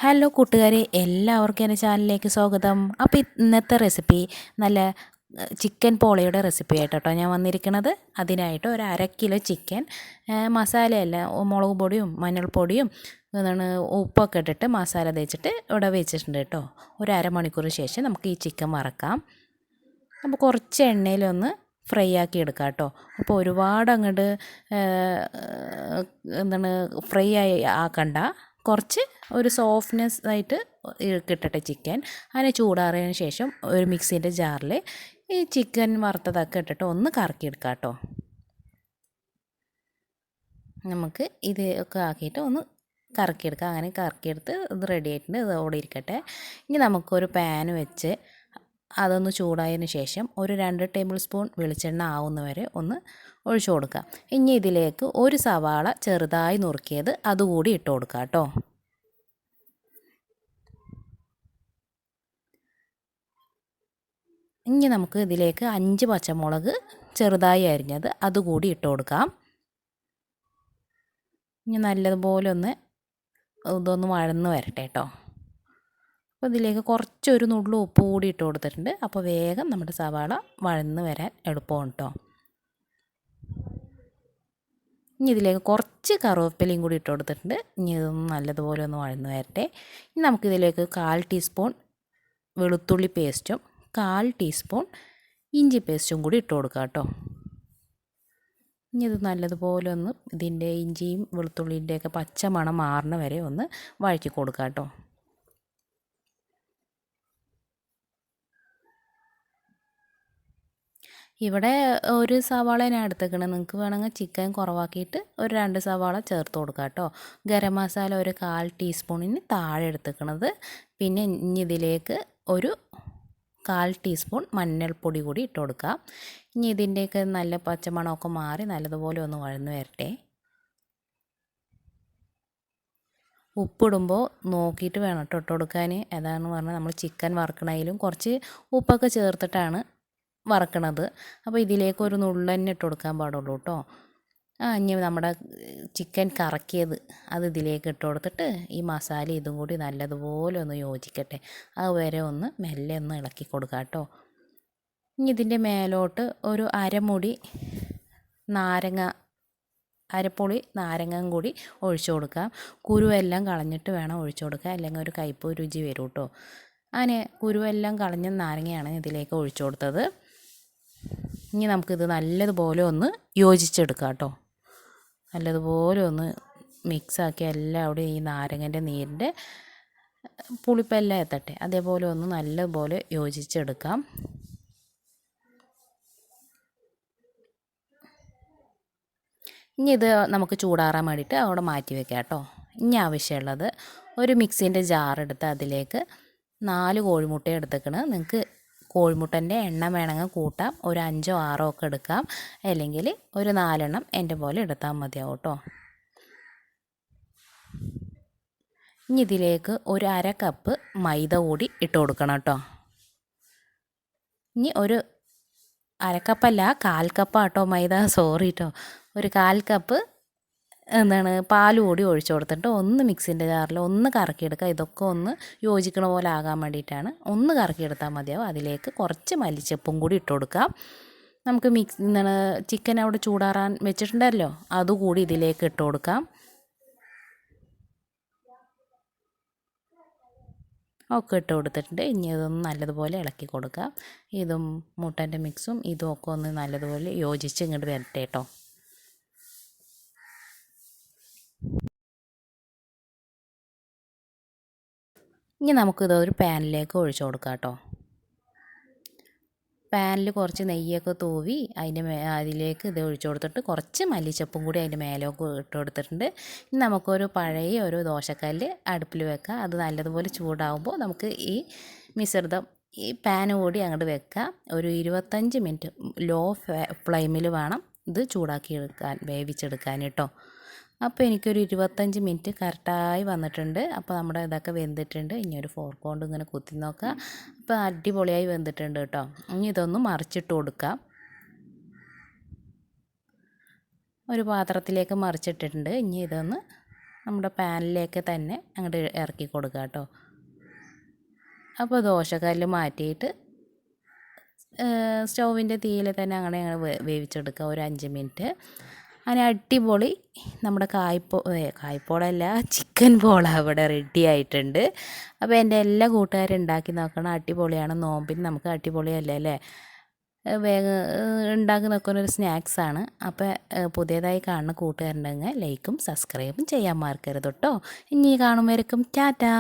Hello കൂട്ടുകാരെ, എല്ലാവർക്കും എൻ്റെ ചാനലിലേക്ക് സ്വാഗതം. അപ്പോൾ ഇന്നത്തെ റെസിപ്പി നല്ല ചിക്കൻ പോളയുടെ റെസിപ്പി ആയിട്ടോ ഞാൻ വന്നിരിക്കുന്നത്. അതിനായിട്ട് ഒരു 1/2 കിലോ ചിക്കൻ മസാലയല്ല, മുളക് പൊടിയും മഞ്ഞൾപ്പൊടിയും എന്താണ് ഉപ്പൊക്കെ ഇട്ടിട്ട് മസാല തേച്ചിട്ട് ഇവിടെ വെച്ചിട്ടുണ്ട് കേട്ടോ. ഒരു അരമണിക്കൂർ ശേഷം നമുക്ക് ഈ ചിക്കൻ വറക്കാം. അപ്പോൾ കുറച്ച് എണ്ണയിലൊന്ന് ഫ്രൈ ആക്കി എടുക്കാം കേട്ടോ. അപ്പോൾ ഒരുപാട് അങ്ങോട്ട് എന്താണ് ഫ്രൈ ആക്കണ്ട, കുറച്ച് ഒരു സോഫ്റ്റ്നെസ് ആയിട്ട് കിട്ടട്ടെ ചിക്കൻ. അതിനെ ചൂടാറിയതിന് ശേഷം ഒരു മിക്സിൻ്റെ ജാറിൽ ഈ ചിക്കൻ വറുത്തതൊക്കെ ഇട്ടിട്ട് ഒന്ന് കറക്കിയെടുക്കാം കേട്ടോ. നമുക്ക് ഇതൊക്കെ ആക്കിയിട്ട് ഒന്ന് കറക്കിയെടുക്കാം. അങ്ങനെ കറക്കിയെടുത്ത് ഇത് റെഡി ആയിട്ടുണ്ട്. ഇത് അവിടെ ഇരിക്കട്ടെ. ഇനി നമുക്കൊരു പാൻ വെച്ച് അതൊന്ന് ചൂടായതിന് ശേഷം ഒരു 2 ടേബിൾ സ്പൂൺ വെളിച്ചെണ്ണ ആവുന്നവരെ ഒന്ന് ഒഴിച്ചു കൊടുക്കുക. ഇനി ഇതിലേക്ക് ഒരു സവാള ചെറുതായി നുറുക്കിയത് അതുകൂടി ഇട്ട് കൊടുക്കുക കേട്ടോ. ഇനി നമുക്ക് ഇതിലേക്ക് 5 പച്ചമുളക് ചെറുതായി അരിഞ്ഞത് അതുകൂടി ഇട്ട് കൊടുക്കാം. ഇനി നല്ലതുപോലെ ഇതൊന്ന് വഴന്ന് വരട്ടെ കേട്ടോ. അപ്പോൾ ഇതിലേക്ക് കുറച്ചൊരു നുള്ളു ഉപ്പ് കൂടി ഇട്ട് കൊടുത്തിട്ടുണ്ട്. അപ്പോൾ വേഗം നമ്മുടെ സവാള വഴന്ന് വരാൻ എളുപ്പമാണ് കേട്ടോ. ഇനി ഇതിലേക്ക് കുറച്ച് കറിവേപ്പിലയും കൂടി ഇട്ട് കൊടുത്തിട്ടുണ്ട്. ഇനി ഇതൊന്ന് നല്ലതുപോലെ ഒന്ന് വഴന്ന് വരട്ടെ. ഇനി നമുക്കിതിലേക്ക് 1/4 ടീസ്പൂൺ വെളുത്തുള്ളി പേസ്റ്റും 1/4 ടീസ്പൂൺ ഇഞ്ചി പേസ്റ്റും കൂടി ഇട്ട് കൊടുക്കുക കേട്ടോ. ഇനി ഇത് നല്ലതുപോലെ ഒന്ന് ഇതിൻ്റെ ഇഞ്ചിയും വെളുത്തുള്ളിൻ്റെയൊക്കെ പച്ച മണം മാറുന്ന വരെ ഒന്ന് വഴറ്റി കൊടുക്കുക കേട്ടോ. ഇവിടെ ഒരു സവാള ഞാൻ എടുത്തേക്കണം. നിങ്ങൾക്ക് വേണമെങ്കിൽ ചിക്കൻ കുറവാക്കിയിട്ട് ഒരു 2 സവാള ചേർത്ത് കൊടുക്കുക കേട്ടോ. ഗരം മസാല ഒരു 1/4 ടീസ്പൂണിന് താഴെ എടുത്തേക്കണത്. പിന്നെ ഇനി ഇതിലേക്ക് ഒരു 1/4 ടീസ്പൂൺ മഞ്ഞൾപ്പൊടി കൂടി ഇട്ട് കൊടുക്കുക. ഇനി ഇതിൻ്റെയൊക്കെ നല്ല പച്ചമണമൊക്കെ മാറി നല്ലതുപോലെ ഒന്ന് വഴന്ന് വരട്ടെ. ഉപ്പിടുമ്പോൾ നോക്കിയിട്ട് വേണം കേട്ടോ ഇട്ട് കൊടുക്കാൻ. അതാണ് പറഞ്ഞാൽ നമ്മൾ ചിക്കൻ വറുക്കണതിലും കുറച്ച് ഉപ്പൊക്കെ ചേർത്തിട്ടാണ് വറക്കണത്. അപ്പോൾ ഇതിലേക്ക് ഒരു നുള്ളു തന്നെ ഇട്ട് കൊടുക്കാൻ പാടുള്ളൂ കേട്ടോ. ഇനി നമ്മുടെ ചിക്കൻ കറക്കിയത് അത് ഇതിലേക്ക് ഇട്ട് കൊടുത്തിട്ട് ഈ മസാല ഇതും കൂടി നല്ലതുപോലെ ഒന്ന് യോജിക്കട്ടെ. അതുവരെ ഒന്ന് മെല്ലെ ഒന്ന് ഇളക്കി കൊടുക്കാം കേട്ടോ. ഇനി ഇതിൻ്റെ മേലോട്ട് ഒരു അരമുടി അരപ്പൊളി നാരങ്ങയും കൂടി ഒഴിച്ചു കൊടുക്കാം. കുരുവെല്ലാം കളഞ്ഞിട്ട് വേണം ഒഴിച്ചു കൊടുക്കുക, അല്ലെങ്കിൽ ഒരു കയ്പ്പ് രുചി വരും കേട്ടോ. അങ്ങനെ കുരുവെല്ലാം കളഞ്ഞ നാരങ്ങയാണ് ഇതിലേക്ക് ഒഴിച്ചു കൊടുത്തത്. ഇനി നമുക്കിത് നല്ലതുപോലെ ഒന്ന് യോജിച്ചെടുക്കാം കേട്ടോ. നല്ലതുപോലെ ഒന്ന് മിക്സാക്കി എല്ലാം അവിടെ ഈ നാരങ്ങൻ്റെ നീരിൻ്റെ പുളിപ്പെല്ലാം എത്തട്ടെ. അതേപോലെ ഒന്ന് നല്ലതുപോലെ യോജിച്ചെടുക്കാം. ഇനി ഇത് നമുക്ക് ചൂടാറാൻ വേണ്ടിയിട്ട് അവിടെ മാറ്റി വെക്കാം കേട്ടോ. ഇനി ആവശ്യമുള്ളത് ഒരു മിക്സിൻ്റെ ജാറെടുത്ത് അതിലേക്ക് 4 കോഴിമുട്ട എടുത്തേക്കണ്. നിങ്ങൾക്ക് കോഴിമുട്ടൻ്റെ എണ്ണം വേണമെങ്കിൽ കൂട്ടാം. ഒരു 5ഓ 6ഓ ഒക്കെ എടുക്കാം, അല്ലെങ്കിൽ ഒരു 4 എണ്ണം എൻ്റെ പോലെ എടുത്താൽ മതിയാവും കേട്ടോ. ഇനി ഇതിലേക്ക് ഒരു 1/2 കപ്പ് മൈദ കൂടി ഇട്ട് കൊടുക്കണം കേട്ടോ. ഇനി ഒരു 1/2 കപ്പല്ല, 1/4 കപ്പാട്ടോ മൈദ, സോറി കേട്ടോ. ഒരു 1/4 കപ്പ് പാൽ കൂടി ഒഴിച്ചു കൊടുത്തിട്ട് ഒന്ന് മിക്സിൻ്റെ ജാറിൽ ഒന്ന് കറക്കിയെടുക്കുക. ഇതൊക്കെ ഒന്ന് യോജിക്കണ പോലെ ആകാൻ വേണ്ടിയിട്ടാണ്. ഒന്ന് കറക്കിയെടുത്താൽ മതിയാവും. അതിലേക്ക് കുറച്ച് മല്ലിച്ചപ്പും കൂടി ഇട്ട് കൊടുക്കാം. നമുക്ക് ചിക്കൻ അവിടെ ചൂടാറാൻ വെച്ചിട്ടുണ്ടല്ലോ, അതുകൂടി ഇതിലേക്ക് ഇട്ട് കൊടുക്കാം. ഒക്കെ ഇട്ട് കൊടുത്തിട്ടുണ്ട്. ഇനി ഇതൊന്ന് നല്ലതുപോലെ ഇളക്കി കൊടുക്കുക. ഇതും മുട്ടൻ്റെ മിക്സും ഇതും ഒക്കെ ഒന്ന് നല്ലതുപോലെ യോജിച്ച് ഇങ്ങോട്ട് വരട്ടെ കേട്ടോ. ഇനി നമുക്കിത് ഒരു പാനിലേക്ക് ഒഴിച്ചു കൊടുക്കാം കേട്ടോ. പാനിൽ കുറച്ച് നെയ്യൊക്കെ തൂവി അതിലേക്ക് ഇത് ഒഴിച്ചു കൊടുത്തിട്ട് കുറച്ച് മല്ലിച്ചപ്പും കൂടി അതിൻ്റെ മേലൊക്കെ ഇട്ട് കൊടുത്തിട്ടുണ്ട്. ഇനി നമുക്കൊരു പഴയ ഒരു ദോശക്കല്ല് അടുപ്പിൽ വെക്കാം. അത് നല്ലതുപോലെ ചൂടാകുമ്പോൾ നമുക്ക് ഈ മിശ്രിതം ഈ പാൻ കൂടി അങ്ങോട്ട് വെക്കാം. ഒരു 25 മിനിറ്റ് ലോ ഫ്ലെയിമിൽ വേണം ഇത് വേവിച്ചെടുക്കാൻ കേട്ടോ. അപ്പോൾ എനിക്കൊരു 25 മിനിറ്റ് കറക്റ്റായി വന്നിട്ടുണ്ട്. അപ്പോൾ നമ്മുടെ ഇതൊക്കെ വെന്തിട്ടുണ്ട്. ഇനി ഒരു ഫോർക്ക് കൊണ്ട് ഇങ്ങനെ കുത്തി നോക്കുക. അപ്പോൾ അടിപൊളിയായി വെന്തിട്ടുണ്ട് കേട്ടോ. ഇനി ഇതൊന്ന് മറിച്ചിട്ട് കൊടുക്കാം. ഒരു പാത്രത്തിലേക്ക് മറിച്ചിട്ടിട്ടുണ്ട്. ഇനി ഇതൊന്ന് നമ്മുടെ പാനിലേക്ക് തന്നെ അങ്ങോട്ട് ഇറക്കി കൊടുക്കുക കേട്ടോ. അപ്പോൾ ദോശക്കല്ല് മാറ്റിയിട്ട് സ്റ്റൗവിൻ്റെ തീയിൽ തന്നെ അങ്ങനെ വേവിച്ചെടുക്കുക ഒരു 5 മിനിറ്റ്. അങ്ങനെ അടിപൊളി നമ്മുടെ കായ്പോളല്ല ചിക്കൻ പോള ഇവിടെ റെഡി ആയിട്ടുണ്ട്. അപ്പോൾ എൻ്റെ എല്ലാ കൂട്ടുകാരും ഉണ്ടാക്കി നോക്കണം, അടിപൊളിയാണ്. നോമ്പിന് നമുക്ക് അടിപൊളിയല്ലേ അല്ലേ, വേഗം ഉണ്ടാക്കി നോക്കുന്ന ഒരു സ്നാക്സാണ്. അപ്പോൾ പുതിയതായി കാണുന്ന കൂട്ടുകാരുണ്ടെങ്കിൽ ലൈക്കും സബ്സ്ക്രൈബും ചെയ്യാൻ മറക്കരുത് കേട്ടോ. ഇനി കാണുമ്പോഴേക്കും ടാറ്റാ.